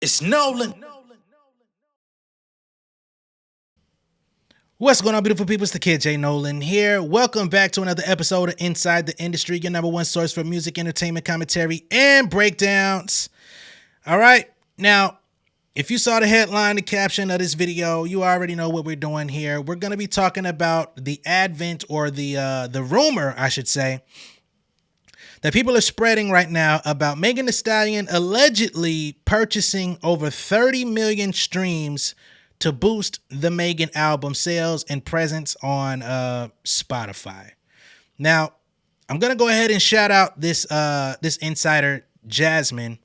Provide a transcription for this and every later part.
It's Nolan. What's going on, beautiful people? It's the kid J Nolan here. Welcome back to another episode of Inside the Industry, your number one source for music, entertainment, commentary, and breakdowns. All right. Now, if you saw the headline, the caption of this video, you already know what we're doing here. We're going to be talking about the advent, or the rumor, I should say, that people are spreading right now about Megan Thee Stallion allegedly purchasing over 30 million streams to boost the Megan album sales and presence on Spotify. Now, I'm gonna go ahead and shout out this insider, Jasmine.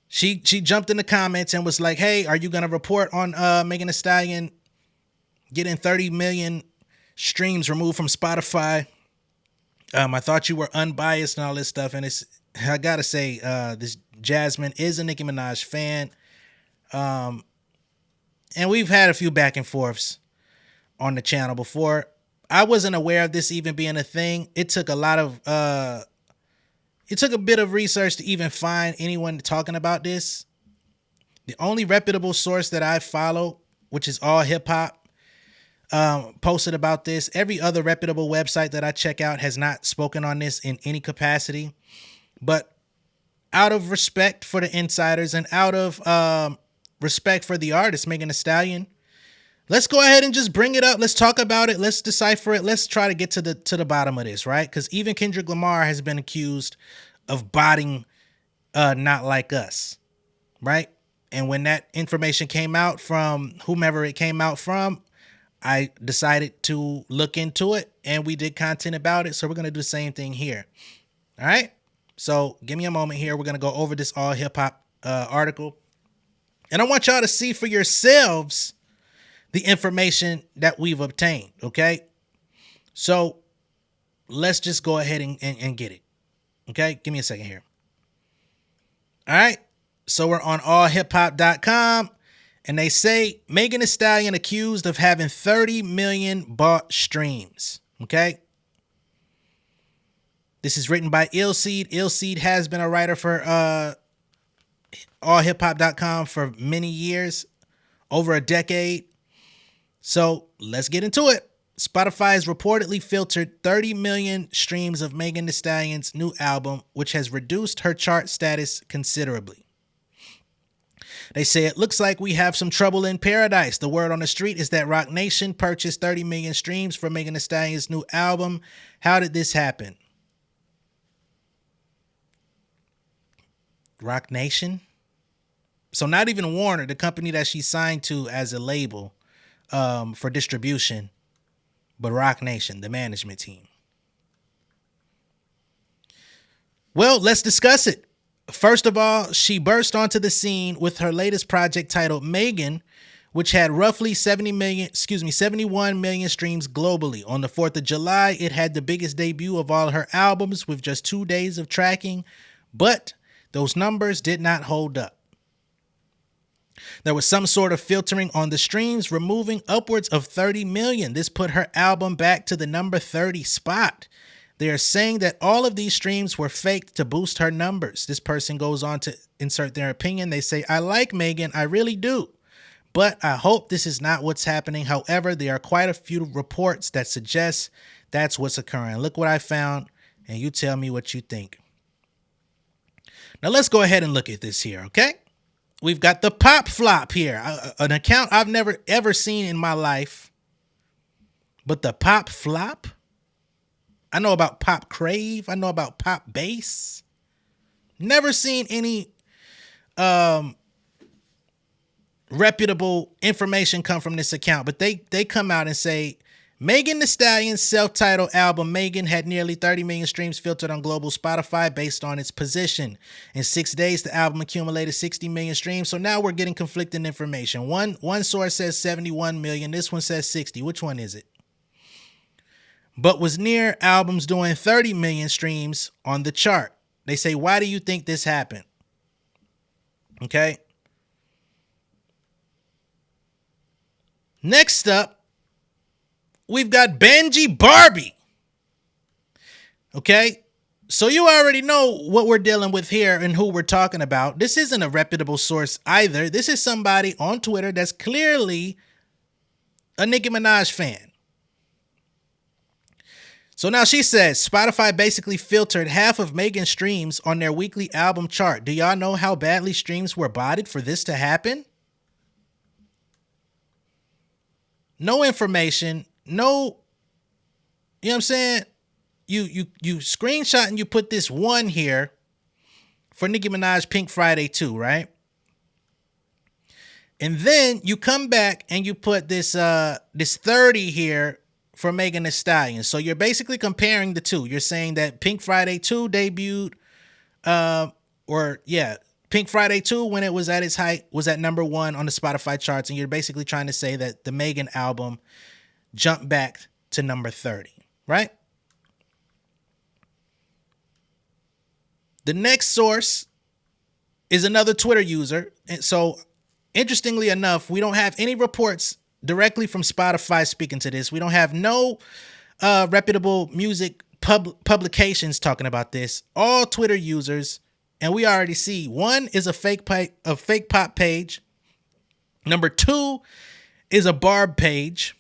She jumped in the comments and was like, "Hey, are you gonna report on Megan Thee Stallion getting 30 million streams removed from Spotify? I thought you were unbiased and all this stuff." And I gotta say, this Jasmine is a Nicki Minaj fan. And we've had a few back and forths on the channel before. I wasn't aware of this even being a thing. It took a bit of research to even find anyone talking about this. The only reputable source that I follow, which is All Hip Hop, posted about this. Every other reputable website that I check out has not spoken on this in any capacity. But out of respect for the insiders and out of respect for the artist, Megan Thee Stallion, let's go ahead and just bring it up. Let's talk about it. Let's decipher it. Let's try to get to the bottom of this, right? Because even Kendrick Lamar has been accused of botting Not Like Us, right? And when that information came out from whomever it came out from, I decided to look into it, and we did content about it. So we're going to do the same thing here. All right. So give me a moment here. We're going to go over this All Hip Hop article. And I want y'all to see for yourselves the information that we've obtained, okay? So let's just go ahead and get it, okay? Give me a second here. All right, so we're on allhiphop.com, and they say Megan Thee Stallion accused of having 30 million bought streams, okay? This is written by Illseed. Illseed has been a writer for allhiphop.com for many years, over a decade. So let's get into it. Spotify has reportedly filtered 30 million streams of Megan Thee Stallion's new album, which has reduced her chart status considerably. They say it looks like we have some trouble in paradise. The word on the street is that Roc Nation purchased 30 million streams for Megan Thee Stallion's new album. How did this happen? Roc Nation? So not even Warner, the company that she signed to as a label for distribution, but Roc Nation, the management team. Well, let's discuss it. First of all, she burst onto the scene with her latest project titled Megan, which had roughly 71 million streams globally. On the 4th of July, it had the biggest debut of all her albums with just 2 days of tracking, but those numbers did not hold up. There was some sort of filtering on the streams, removing upwards of 30 million. This put her album back to the number 30 spot. They are saying that all of these streams were faked to boost her numbers. This person goes on to insert their opinion. They say, "I like Megan, I really do, but I hope this is not what's happening. However, there are quite a few reports that suggest that's what's occurring. Look what I found, and you tell me what you think." Now let's go ahead and look at this here, okay? We've got the Pop Flop here, an account I've never ever seen in my life. But the Pop Flop? I know about Pop Crave. I know about Pop Bass. Never seen any reputable information come from this account. But they come out and say, Megan Thee Stallion's self-titled album, Megan, had nearly 30 million streams filtered on global Spotify based on its position. In 6 days, the album accumulated 60 million streams. So now we're getting conflicting information. One source says 71 million. This one says 60. Which one is it? But was near albums doing 30 million streams on the chart. They say, why do you think this happened? Okay. Next up, we've got Benji Barbie. Okay. So you already know what we're dealing with here and who we're talking about. This isn't a reputable source either. This is somebody on Twitter that's clearly a Nicki Minaj fan. So now she says Spotify basically filtered half of Megan's streams on their weekly album chart. Do y'all know how badly streams were botted for this to happen? No information, no, you know what I'm saying? You screenshot and you put this one here for Nicki Minaj Pink Friday 2, right? And then you come back and you put this 30 here for Megan Thee Stallion. So you're basically comparing the two. You're saying that Pink Friday 2 debuted, Pink Friday 2, when it was at its height, was at number 1 on the Spotify charts. And you're basically trying to say that the Megan album jumped back to number 30, right? The next source is another Twitter user. And so, interestingly enough, we don't have any reports directly from Spotify speaking to this. We don't have no reputable music publications talking about this. All Twitter users, and we already see one is a fake pop page. Number 2 is a Barb page.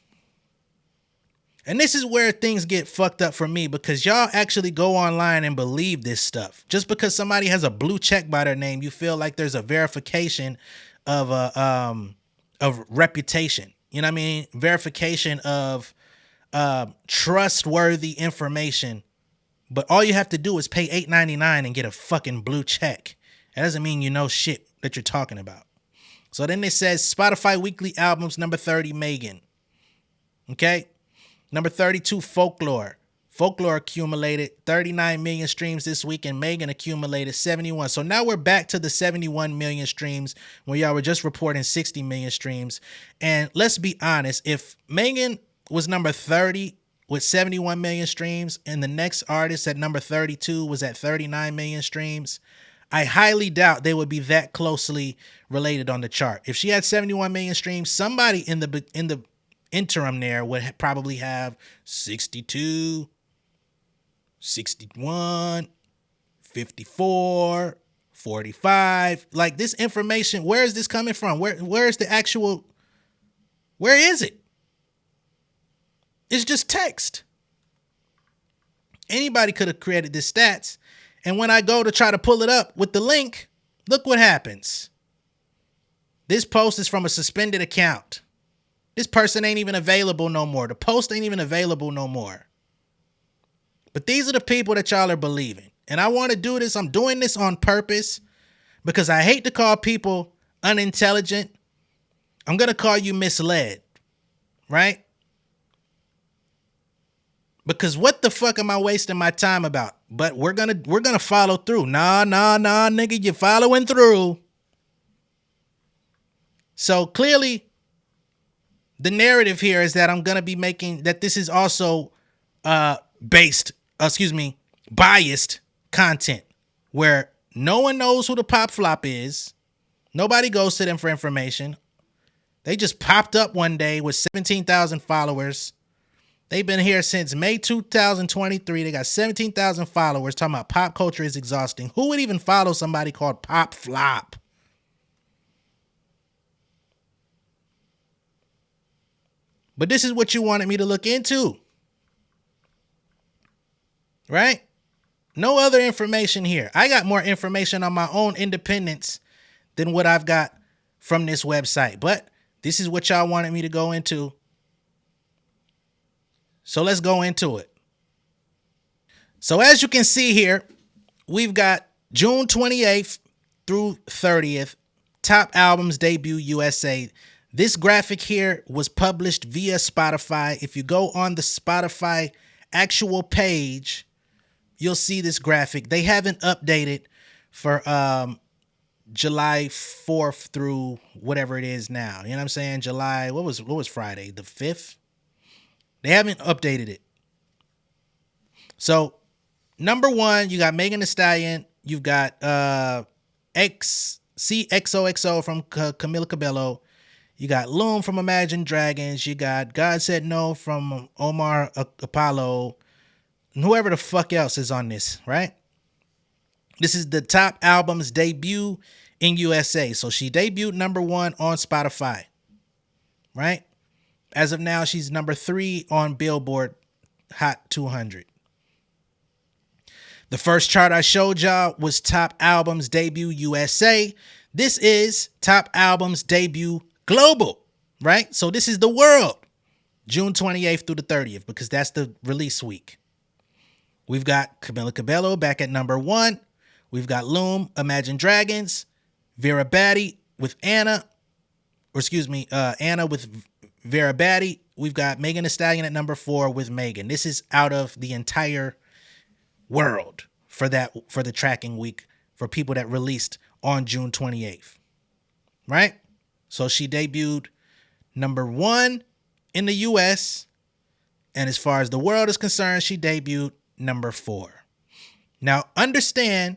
And this is where things get fucked up for me, because y'all actually go online and believe this stuff. Just because somebody has a blue check by their name, you feel like there's a verification of reputation. You know what I mean? Verification of trustworthy information. But all you have to do is pay $8.99 and get a fucking blue check. That doesn't mean you know shit that you're talking about. So then it says Spotify weekly albums, number 30, Megan. Okay? Number 32, Folklore. Folklore accumulated 39 million streams this week, and Megan accumulated 71. So now we're back to the 71 million streams when y'all were just reporting 60 million streams. And let's be honest, if Megan was number 30 with 71 million streams and the next artist at number 32 was at 39 million streams, I highly doubt they would be that closely related on the chart. If she had 71 million streams, somebody in the interim there would probably have 62, 61, 54, 45. Like, this information, where is this coming from? Where is the actual, where is it? It's just text. Anybody could have created this stats. And when I go to try to pull it up with the link, look what happens. This post is from a suspended account. This person ain't even available no more. The post ain't even available no more. But these are the people that y'all are believing. And I want to do this. I'm doing this on purpose because I hate to call people unintelligent. I'm going to call you misled, right? Because what the fuck am I wasting my time about? But we're going to follow through. Nah, nigga, you're following through. So clearly, the narrative here is that I'm going to be making that this is also biased content where no one knows who the pop flop is. Nobody goes to them for information. They just popped up one day with 17,000 followers. They've been here since May 2023. They got 17,000 followers talking about pop culture is exhausting. Who would even follow somebody called Pop Flop? But this is what you wanted me to look into. Right? No other information here. I got more information on my own independence than what I've got from this website. But this is what y'all wanted me to go into. So let's go into it. So as you can see here, we've got June 28th through 30th, top albums debut USA. This graphic here was published via Spotify. If you go on the Spotify actual page, you'll see this graphic. They haven't updated for July 4th through whatever it is now. You know what I'm saying? July, what was Friday? The 5th? They haven't updated it. So, number 1, you got Megan Thee Stallion. You've got XOXO from Camila Cabello. You got Loom from Imagine Dragons. You got God Said No from Omar Apollo. And whoever the fuck else is on this, right? This is the top album's debut in USA. So she debuted number 1 on Spotify, right? As of now, she's number 3 on Billboard Hot 200. The first chart I showed y'all was top albums debut USA. This is top albums debut global, right? So this is the world, June 28th through the 30th, because that's the release week. We've got Camila Cabello back at number 1. We've got Loom, Imagine Dragons, Vera Batty with Anna with Vera Batty. We've got Megan Thee Stallion at number 4 with Megan. This is out of the entire world for the tracking week for people that released on June 28th. Right? So she debuted number 1 in the US, and as far as the world is concerned, she debuted number 4. Now understand,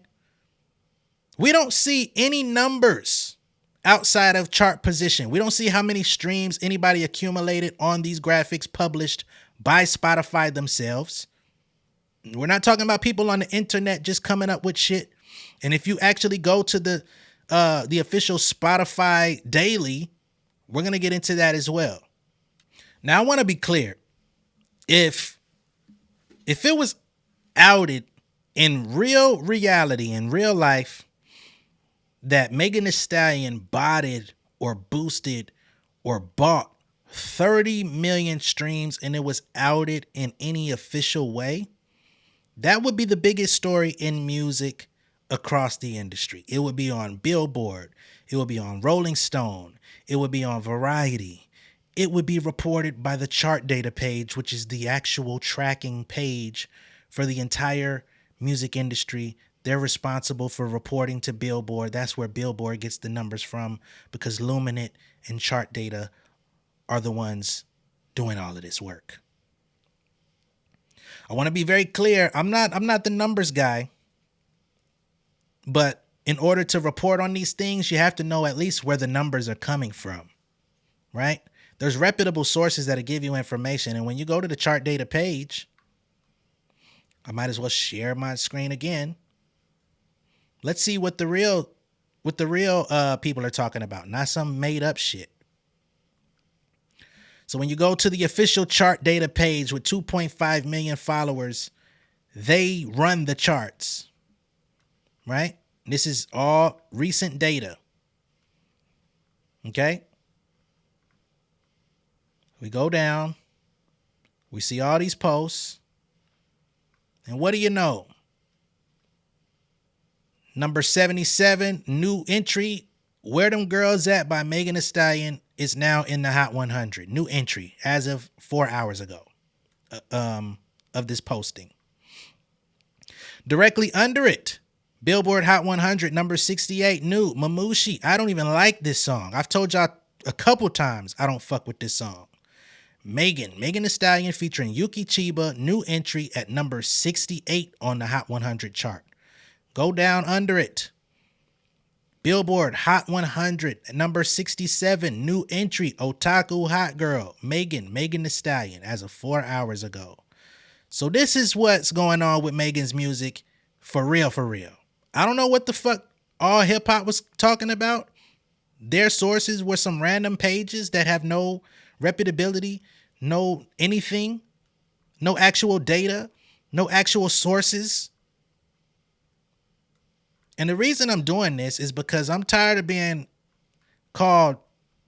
we don't see any numbers outside of chart position. We don't see how many streams anybody accumulated on these graphics published by Spotify themselves. We're not talking about people on the internet just coming up with shit. And if you actually go to the official Spotify daily, we're going to get into that as well. Now, I want to be clear. If it was outed in real reality, in real life, that Megan Thee Stallion botted or boosted or bought 30 million streams and it was outed in any official way, that would be the biggest story in music across the industry. It would be on Billboard. It would be on Rolling Stone. It would be on Variety. It would be reported by the chart data page, which is the actual tracking page for the entire music industry. They're responsible for reporting to Billboard. That's where Billboard gets the numbers from, because Luminate and chart data are the ones doing all of this work. I want to be very clear. I'm not the numbers guy, but in order to report on these things, you have to know at least where the numbers are coming from, right? There's reputable sources that'll give you information. And when you go to the chart data page, I might as well share my screen again. Let's see what the real people are talking about, not some made up shit. So when you go to the official chart data page with 2.5 million followers, they run the charts, right? This is all recent data. Okay. We go down, we see all these posts, and what do you know? Number 77, new entry, Where Them Girls At by Megan Thee Stallion is now in the Hot 100. New entry as of 4 hours ago of this posting. Directly under it, Billboard Hot 100, number 68, new, Mamushi. I don't even like this song. I've told y'all a couple times I don't fuck with this song. Megan Thee Stallion featuring Yuki Chiba, new entry at number 68 on the Hot 100 chart. Go down under it. Billboard Hot 100, number 67, new entry, Otaku Hot Girl, Megan Thee Stallion, as of 4 hours ago. So this is what's going on with Megan's music, for real, for real. I don't know what the fuck all hip hop was talking about. Their sources were some random pages that have no reputability, no anything, no actual data, no actual sources. And the reason I'm doing this is because I'm tired of being called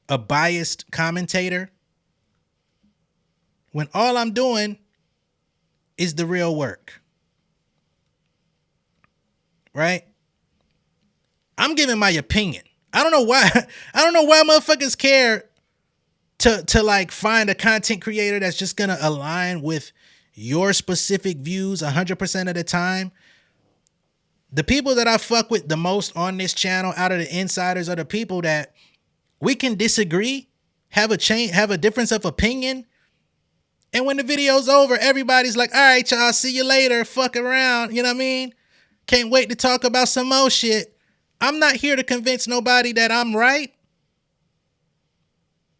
a biased commentator when all I'm doing is the real work. Right? I'm giving my opinion. I don't know why motherfuckers care to like find a content creator that's just gonna align with your specific views 100% of the time. The people that I fuck with the most on this channel out of the insiders are the people that we can disagree, have a difference of opinion. And when the video's over, everybody's like, all right, y'all, see you later. Fuck around. You know what I mean? Can't wait to talk about some more shit. I'm not here to convince nobody that I'm right.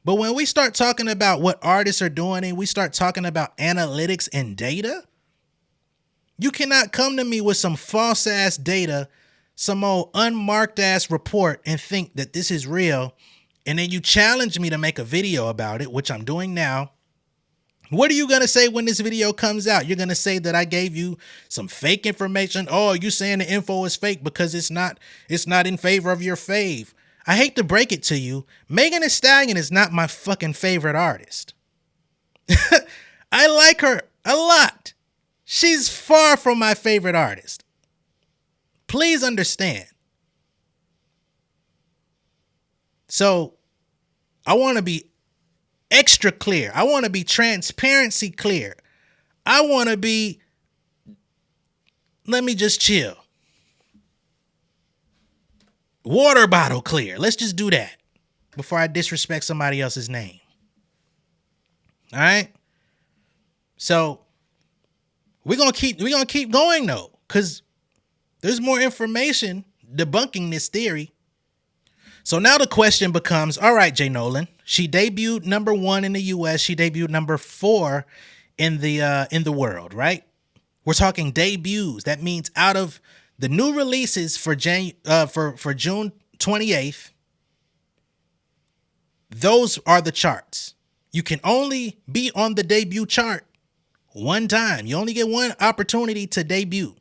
But when we start talking about what artists are doing and we start talking about analytics and data, you cannot come to me with some false ass data some old unmarked ass report and think that this is real, and then you challenge me to make a video about it, which I'm doing now, what are you going to say when this video comes out? You're going to say that I gave you some fake information. Oh, you saying the info is fake because it's not in favor of your fave. I hate to break it to you. Megan Thee Stallion is not my fucking favorite artist. I like her a lot. She's far from my favorite artist. Please understand. So I want to be extra clear. I want to be transparency clear. I want to be, let me just chill. Water bottle clear. Let's just do that before I disrespect somebody else's name. All right? So we're gonna keep going though, because there's more information debunking this theory. So now the question becomes, all right, J Nolan, she debuted number 1 in the US, she debuted number 4 in the world, right? We're talking debuts. That means out of the new releases for June 28th, those are the charts. You can only be on the debut chart one time. You only get one opportunity to debut.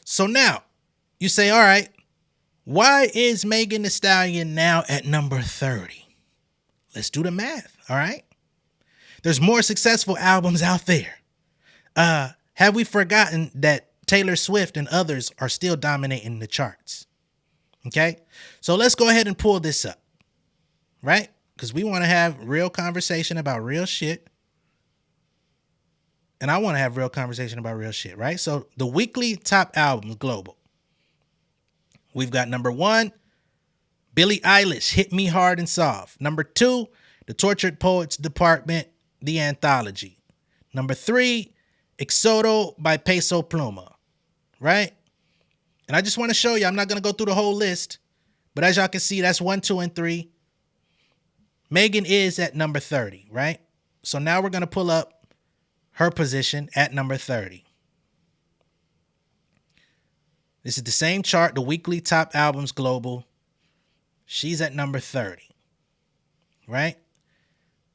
So now you say, all right, why is Megan Thee Stallion now at number 30? Let's do the math, all right? There's more successful albums out there. Have we forgotten that Taylor Swift and others are still dominating the charts? Okay, so let's go ahead and pull this up, right? Because we want to have real conversation about real shit. And I want to have real conversation about real shit, right? So the weekly top albums global. We've got number 1, Billie Eilish, Hit Me Hard and Soft. Number 2, The Tortured Poets Department, The Anthology. Number 3, Exodo by Peso Pluma, right? And I just want to show you, I'm not going to go through the whole list, but as y'all can see, that's 1, 2, and 3. Megan is at number 30, right? So now we're going to pull up her position at number 30. This is the same chart, the weekly top albums global. She's at number 30, right?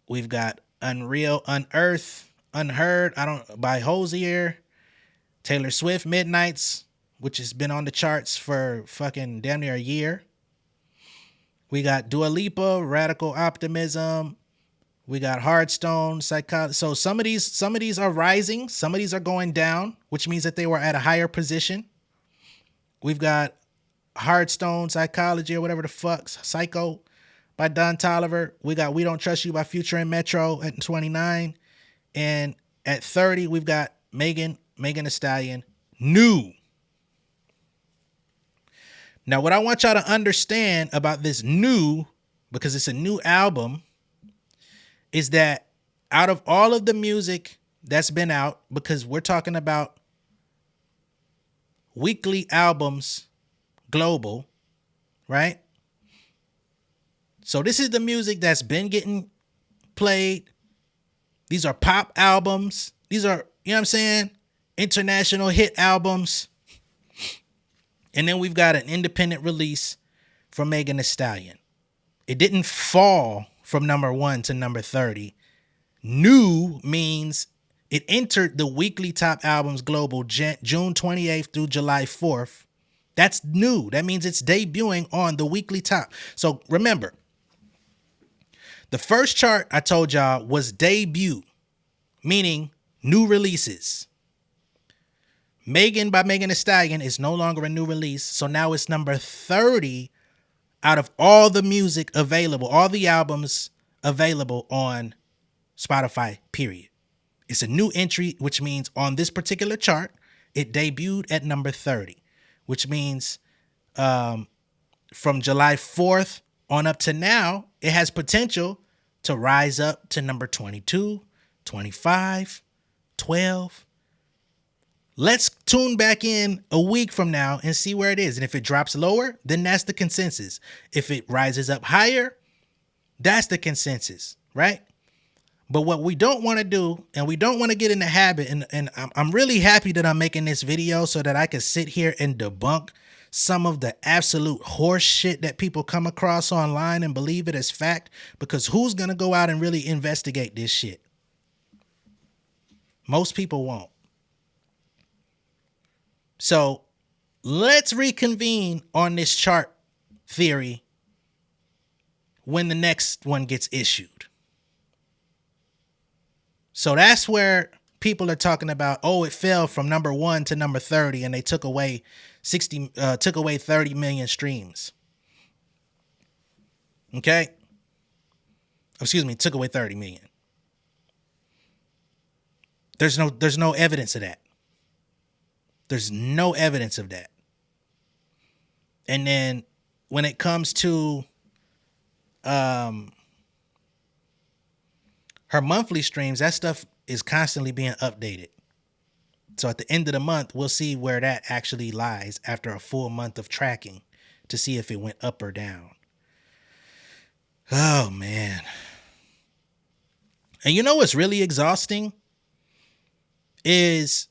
We've got Unreal, Unearth, Unheard, by Hosier, Taylor Swift, Midnights, which has been on the charts for fucking damn near a year. We got Dua Lipa, Radical Optimism. We got Heartstone, Psychology. So some of these are rising, some of these are going down, which means that they were at a higher position. We've got Heartstone, Psychology, or whatever the fuck, Psycho by Don Toliver. We got We Don't Trust You by Future and Metro at 29. And at 30, we've got Megan Thee Stallion, New. Now, what I want y'all to understand about this New, because it's a new album, is that out of all of the music that's been out, because we're talking about weekly albums global, right? So this is the music that's been getting played. These are pop albums. These are, you know what I'm saying, international hit albums. And then we've got an independent release from Megan Thee Stallion. It didn't fall from number 1 to number 30. New means it entered the weekly top albums global June 28th through July 4th. That's new. That means it's debuting on the weekly top. So remember, the first chart I told y'all was debut, meaning new releases. Megan by Megan Thee Stallion is no longer a new release. So now it's number 30 out of all the music available, all the albums available on Spotify, period. It's a new entry, which means on this particular chart, it debuted at number 30, which means from July 4th on up to now, it has potential to rise up to number 22, 25, 12. Let's tune back in a week from now and see where it is. And if it drops lower, then that's the consensus. If it rises up higher, that's the consensus, right? But what we don't want to do, and we don't want to get in the habit, and I'm really happy that I'm making this video so that I can sit here and debunk some of the absolute horse shit that people come across online and believe it as fact, because who's going to go out and really investigate this shit? Most people won't. So let's reconvene on this chart theory when the next one gets issued. So that's where people are talking about, oh, it fell from number 1 to number 30 and they took away 30 million streams. Okay? Excuse me, took away 30 million. There's no evidence of that. There's no evidence of that. And then when it comes to her monthly streams, that stuff is constantly being updated. So at the end of the month, we'll see where that actually lies after a full month of tracking to see if it went up or down. Oh, man. And you know what's really exhausting? Is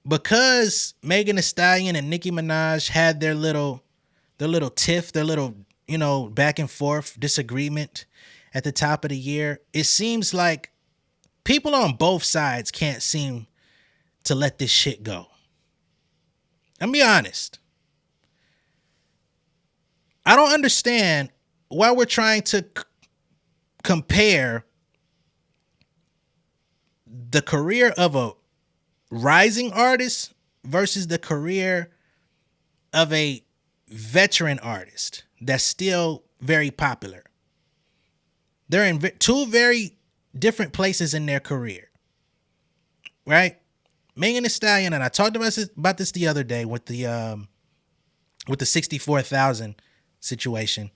because Megan Thee Stallion and Nicki Minaj had their little tiff, their little, back and forth disagreement at the top of the year, it seems like people on both sides can't seem to let this shit go. I'll be honest. I don't understand why we're trying to compare the career of a rising artist versus the career of a veteran artist that's still very popular. They're in two very different places in their career, right? Megan Thee Stallion, and I talked about this the other day with the 64,000 situation.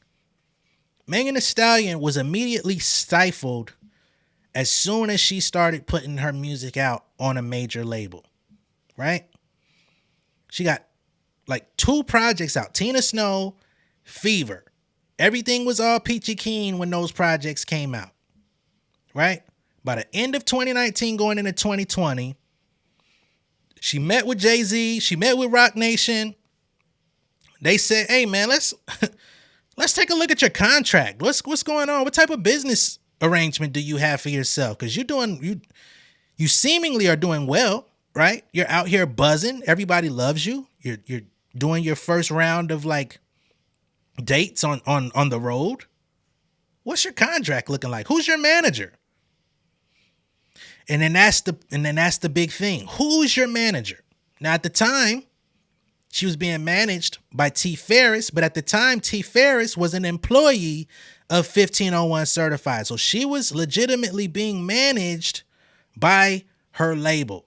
Megan Thee Stallion was immediately stifled as soon as she started putting her music out on a major label, right? She got like 2 projects out, Tina Snow, Fever. Everything was all peachy keen when those projects came out, right? By the end of 2019 going into 2020, she met with Jay-Z, she met with Roc Nation. They said, hey man, let's take a look at your contract. What's going on? What type of business arrangement do you have for yourself? Because you seemingly are doing well, right? You're out here buzzing. Everybody loves you. You're doing your first round of like dates on the road. What's your contract looking like? Who's your manager? And then that's the big thing. Who's your manager? Now at the time, she was being managed by T. Ferris, but at the time, T. Ferris was an employee of 1501 Certified. So she was legitimately being managed by her label.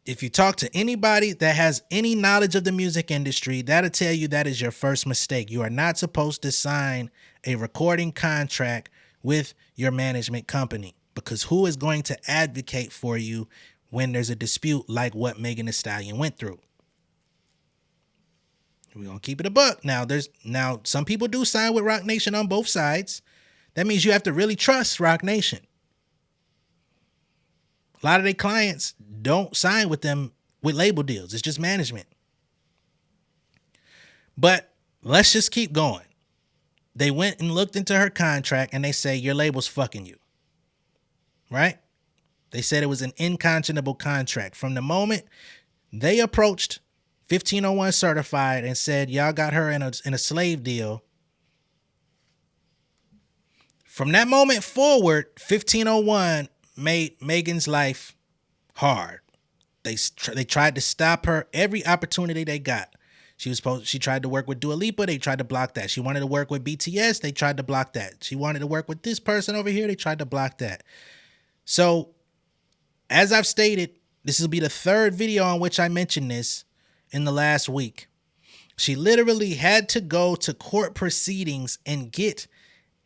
If you talk to anybody that has any knowledge of the music industry, that'll tell you that is your first mistake. You are not supposed to sign a recording contract with your management company, because who is going to advocate for you when there's a dispute like what Megan Thee Stallion went through? We're going to keep it a buck. Now some people do sign with Roc Nation on both sides. That means you have to really trust Roc Nation. A lot of their clients don't sign with them with label deals. It's just management. But let's just keep going. They went and looked into her contract and they say, your label's fucking you. Right? They said it was an unconscionable contract. From the moment they approached 1501 Certified and said, y'all got her in a slave deal. From that moment forward, 1501 made Megan's life hard. They tried to stop her every opportunity they got. She tried to work with Dua Lipa. They tried to block that. She wanted to work with BTS. They tried to block that. She wanted to work with this person over here. They tried to block that. So, as I've stated, this will be the 3rd video on which I mentioned this in the last week. She literally had to go to court proceedings and get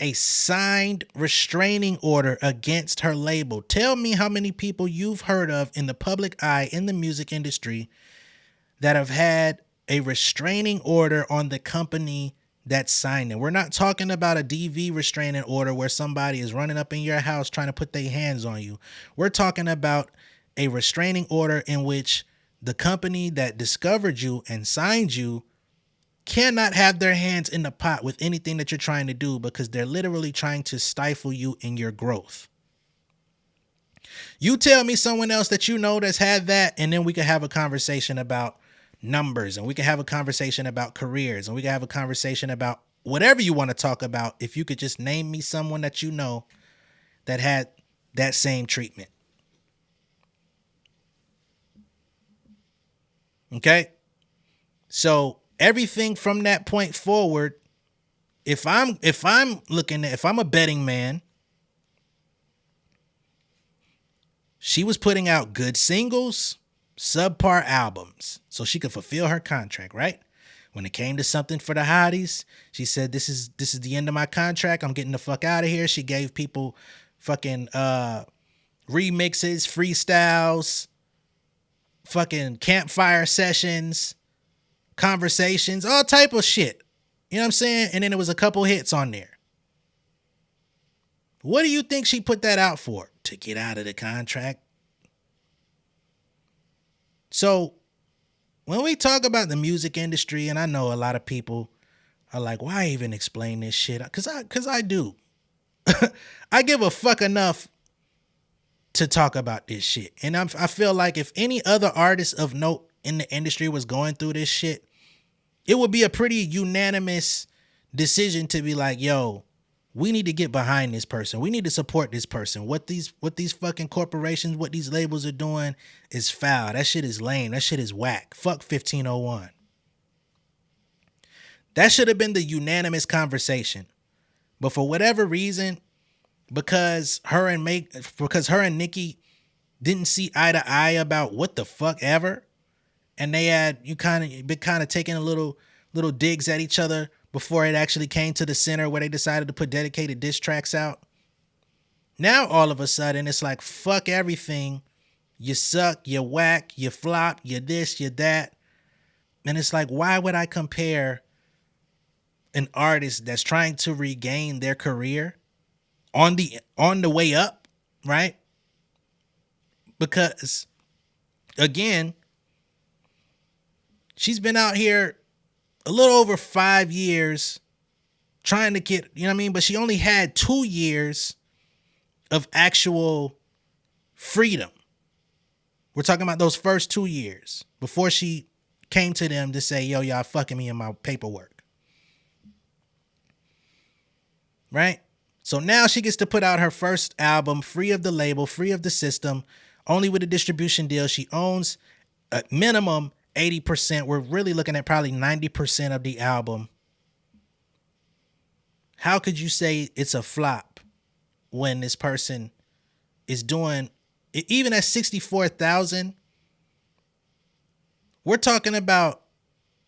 a signed restraining order against her label. Tell me how many people you've heard of in the public eye in the music industry that have had a restraining order on the company that signed it. We're not talking about a DV restraining order where somebody is running up in your house trying to put their hands on you. We're talking about a restraining order in which the company that discovered you and signed you cannot have their hands in the pot with anything that you're trying to do because they're literally trying to stifle you in your growth. You tell me someone else that you know that's had that, and then we can have a conversation about numbers, and we can have a conversation about careers, and we can have a conversation about whatever you want to talk about. If you could just name me someone that you know that had that same treatment. Okay? So everything from that point forward, if I'm a betting man, she was putting out good singles, subpar albums, so she could fulfill her contract, right? When it came to something for the hotties, she said, this is the end of my contract. I'm getting the fuck out of here. She gave people fucking remixes, freestyles, fucking campfire sessions, conversations, all type of shit. You know what I'm saying? And then there was a couple hits on there. What do you think she put that out for? To get out of the contract? So when we talk about the music industry, and I know a lot of people are like, why even explain this shit? Because I do. I give a fuck enough to talk about this shit. And I feel like if any other artist of note in the industry was going through this shit, it would be a pretty unanimous decision to be like, yo, we need to get behind this person. We need to support this person. What these fucking corporations, what these labels are doing is foul. That shit is lame. That shit is whack. Fuck 1501. That should have been the unanimous conversation. But for whatever reason, because her and Nicki didn't see eye to eye about what the fuck ever, and they had been kind of taking a little digs at each other before it actually came to the center where they decided to put dedicated diss tracks out. Now all of a sudden it's like, fuck everything. You suck, you whack, you flop, you this, you that. And it's like, why would I compare an artist that's trying to regain their career on the way up, right? Because again, she's been out here a little over 5 years trying to get, you know what I mean? But she only had 2 years of actual freedom. We're talking about those first 2 years before she came to them to say, yo, y'all fucking me in my paperwork. Right? So now she gets to put out her first album, free of the label, free of the system, only with a distribution deal. She owns a minimum 80%. We're really looking at probably 90% of the album. How could you say it's a flop when this person is doing, even at 64,000? We're talking about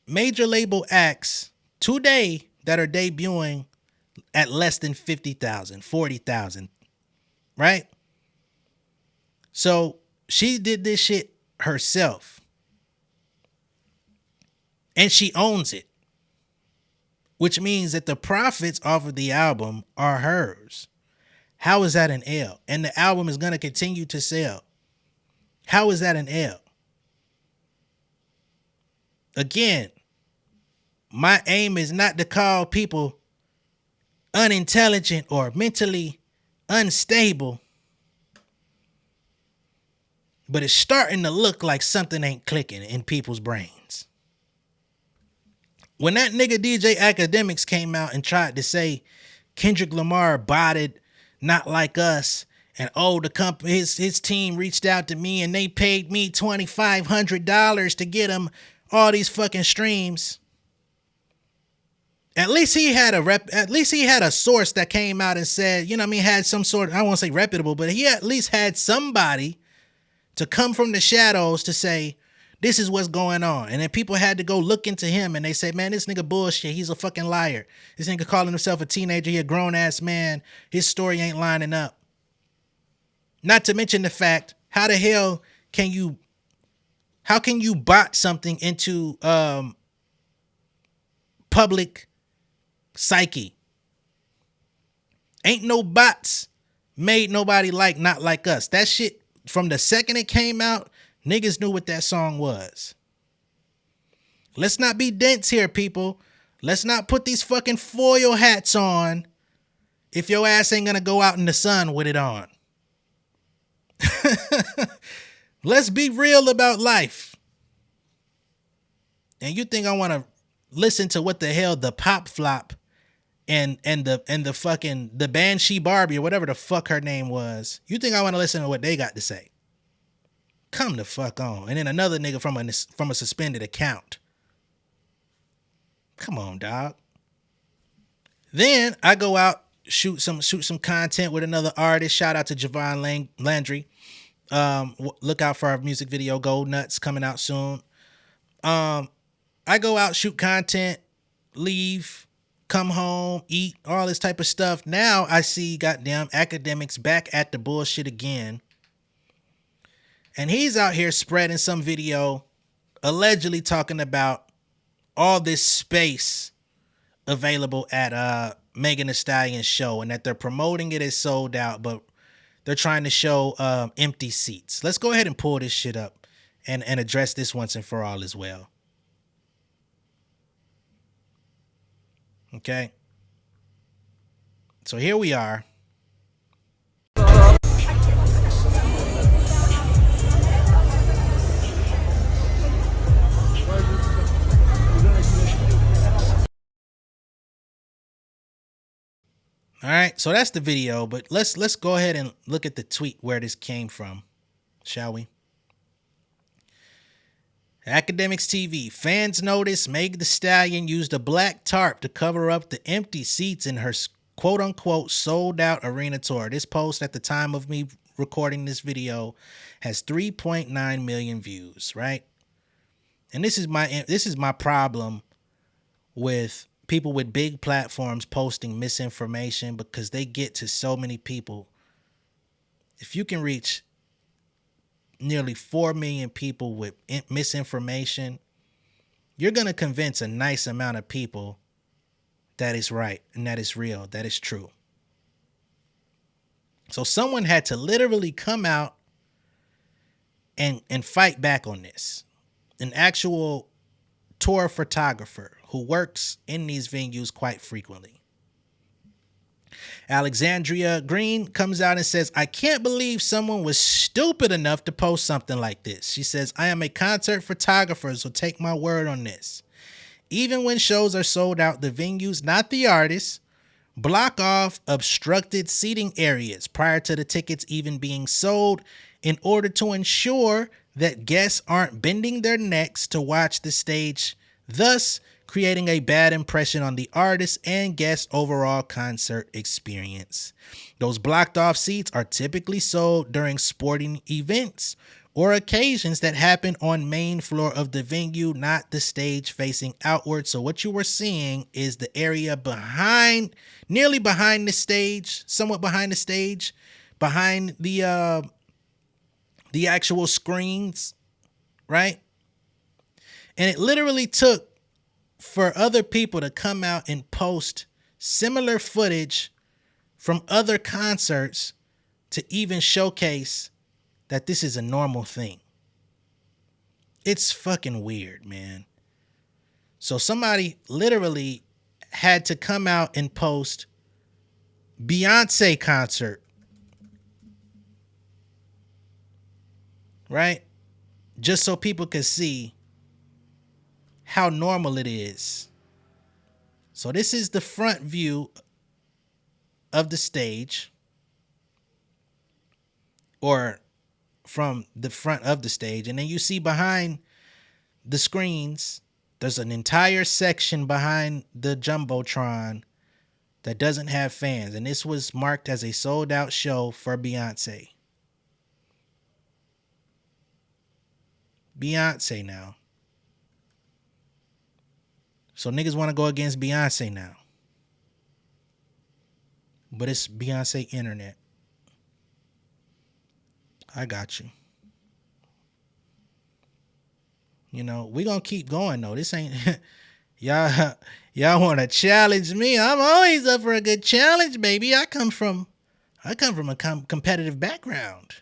major label acts today that are debuting at less than 50,000, 40,000, right? So she did this shit herself. And she owns it, which means that the profits off of the album are hers. How is that an L? And the album is going to continue to sell. How is that an L? Again, my aim is not to call people unintelligent or mentally unstable, but it's starting to look like something ain't clicking in people's brains. When that nigga DJ Academics came out and tried to say Kendrick Lamar botted Not Like Us, and the company, his team reached out to me and they paid me $2,500 to get him all these fucking streams. At least he had a source that came out and said, you know what I mean, had some sort of, I won't say reputable, but he at least had somebody to come from the shadows to say, this is what's going on. And then people had to go look into him and they say, man, this nigga bullshit. He's a fucking liar. This nigga calling himself a teenager. He a grown ass man. His story ain't lining up. Not to mention the fact, how the hell can you bot something into public psyche? Ain't no bots made nobody like Not Like Us. That shit, from the second it came out, niggas knew what that song was. Let's not be dense here, people. Let's not put these fucking foil hats on if your ass ain't gonna go out in the sun with it on. Let's be real about life. And you think I want to listen to what the hell the Pop Flop and the fucking the Banshee Barbie or whatever the fuck her name was? You think I want to listen to what they got to say? Come the fuck on. And then another nigga from a suspended account. Come on, dog. Then I go out, shoot some content with another artist. Shout out to Javon Landry. Look out for our music video Gold Nuts coming out soon. I go out, shoot content, leave, come home, eat, all this type of stuff. Now I see goddamn Academics back at the bullshit again. And he's out here spreading some video allegedly talking about all this space available at Megan Thee Stallion's show and that they're promoting it as sold out, but they're trying to show empty seats. Let's go ahead and pull this shit up and address this once and for all as well. Okay. So here we are. All right, so that's the video, but let's go ahead and look at the tweet where this came from, shall we? Academics TV. Fans notice Meg Thee Stallion used a black tarp to cover up the empty seats in her quote-unquote sold-out arena tour. This post at the time of me recording this video has 3.9 million views, right? And this is my problem with people with big platforms posting misinformation, because they get to so many people. If you can reach nearly 4 million people with misinformation, you're going to convince a nice amount of people that is right and that is real, that is true. So someone had to literally come out and fight back on this. An actual tour photographer who works in these venues quite frequently. Alexandria Green comes out and says, I can't believe someone was stupid enough to post something like this. She says, I am a concert photographer, so take my word on this. Even when shows are sold out, the venues, not the artists, block off obstructed seating areas prior to the tickets even being sold in order to ensure that guests aren't bending their necks to watch the stage, thus creating a bad impression on the artist and guest overall concert experience. Those blocked off seats are typically sold during sporting events or occasions that happen on main floor of the venue, not the stage facing outward. So what you were seeing is the area behind, nearly behind the stage, somewhat behind the stage, behind the actual screens, right? And it literally took for other people to come out and post similar footage from other concerts to even showcase that this is a normal thing. It's fucking weird, man. So somebody literally had to come out and post Beyonce concert, right? Just so people could see how normal it is. So this is the front view of the stage, or from the front of the stage. And then you see behind the screens, there's an entire section behind the Jumbotron that doesn't have fans. And this was marked as a sold out show for Beyonce. Beyonce now. So niggas want to go against Beyonce now. But it's Beyonce internet. I got you. You know, we gonna keep going though. This ain't y'all want to challenge me. I'm always up for a good challenge, baby. I come from a competitive background.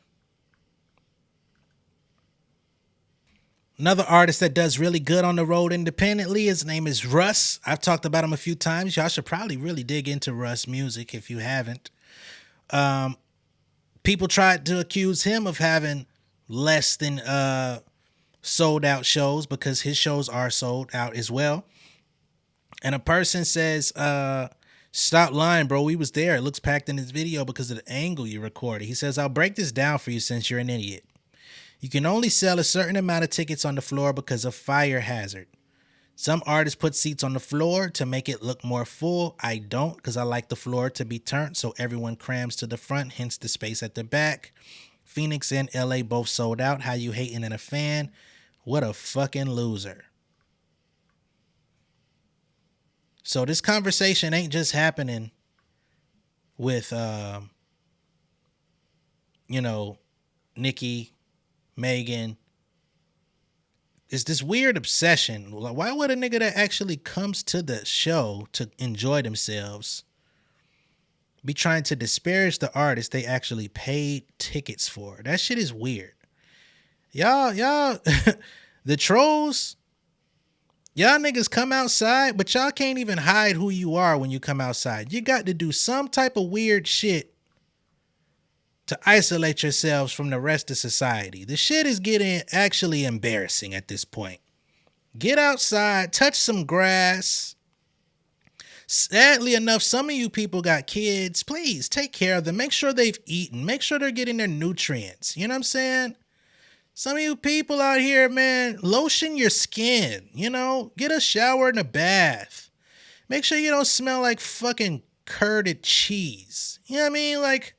Another artist that does really good on the road independently, his name is Russ. I've talked about him a few times. Y'all should probably really dig into Russ music if you haven't. People tried to accuse him of having less than sold out shows because his shows are sold out as well. And a person says, stop lying, bro. We was there. It looks packed in this video because of the angle you recorded. He says, I'll break this down for you since you're an idiot. You can only sell a certain amount of tickets on the floor because of fire hazard. Some artists put seats on the floor to make it look more full. I don't, because I like the floor to be turned so everyone crams to the front, hence the space at the back. Phoenix and LA both sold out. How you hating in a fan? What a fucking loser. So this conversation ain't just happening with, Nicki, Megan. It's this weird obsession. Like, why would a nigga that actually comes to the show to enjoy themselves be trying to disparage the artist they actually paid tickets for? That shit is weird. Y'all, the trolls, y'all niggas come outside, but y'all can't even hide who you are when you come outside. You got to do some type of weird shit to isolate yourselves from the rest of society. The shit is getting actually embarrassing at this point. Get outside, touch some grass. Sadly enough, some of you people got kids. Please take care of them. Make sure they've eaten. Make sure they're getting their nutrients. You know what I'm saying? Some of you people out here, man, lotion your skin. Get a shower and a bath. Make sure you don't smell like fucking curded cheese. You know what I mean? Like,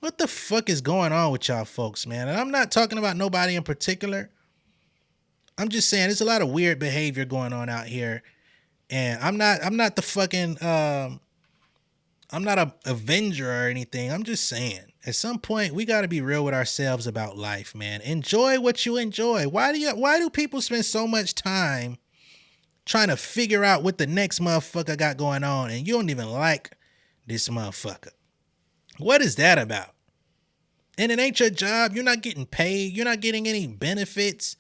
what the fuck is going on with y'all folks, man? And I'm not talking about nobody in particular. I'm just saying there's a lot of weird behavior going on out here. And I'm not the fucking, I'm not a avenger or anything. I'm just saying at some point we got to be real with ourselves about life, man. Enjoy what you enjoy. Why do people spend so much time trying to figure out what the next motherfucker got going on and you don't even like this motherfucker? What is that about? And it ain't your job. You're not getting paid. You're not getting any benefits.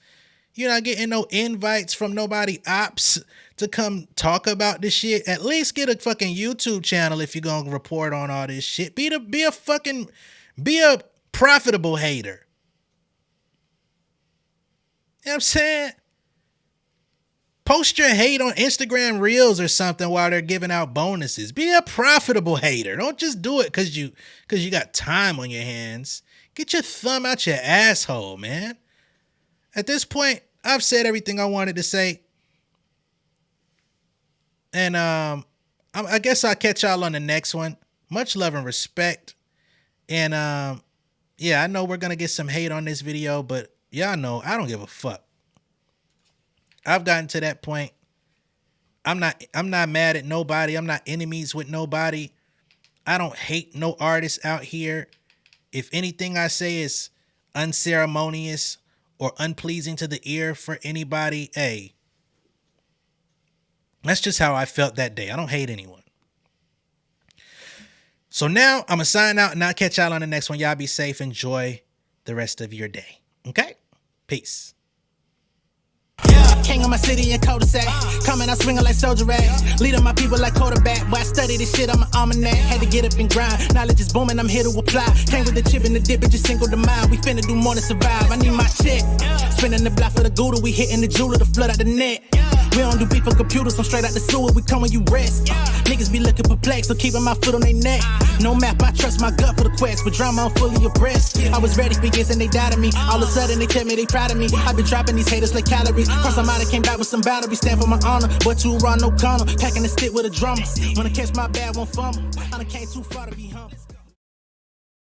You're not getting no invites from nobody ops to come talk about this shit. At least get a fucking YouTube channel if you're going to report on all this shit. Be a profitable hater. You know what I'm saying? Post your hate on Instagram Reels or something while they're giving out bonuses. Be a profitable hater. Don't just do it because you got time on your hands. Get your thumb out your asshole, man. At this point, I've said everything I wanted to say. And I guess I'll catch y'all on the next one. Much love and respect. And yeah, I know we're going to get some hate on this video, but y'all know I don't give a fuck. I've gotten to that point. I'm not mad at nobody. I'm not enemies with nobody. I don't hate no artists out here. If anything I say is unceremonious or unpleasing to the ear for anybody, hey, that's just how I felt that day. I don't hate anyone. So now I'm going to sign out and I'll catch y'all on the next one. Y'all be safe. Enjoy the rest of your day. Okay? Peace. King of my city in cul-de-sac. Coming out swinging like soldier rags. Leading my people like quarterback. Boy, I study this shit, I'm an almanac. Had to get up and grind. Knowledge is booming, I'm here to apply. Came with the chip and the dip, it just single the mind. We finna do more than survive. I need my check. Spinning the block for the Gouda. We hitting the jeweler to flood out the net. We don't do beef for computers, I'm straight out the sewer. We come when you rest. Niggas be looking perplexed, so keeping my foot on their neck. No map, I trust my gut for the quest. With drama, I'm fully abreast. I was ready for years and they doubted me. All of a sudden they tell me they proud of me. I've been dropping these haters like calories. Cross them out, I came back with some boundaries. Stand for my honor, but you run no corner. Packing the stick with a drummer. Wanna catch my bad, won't fumble. I done came too far to be humble.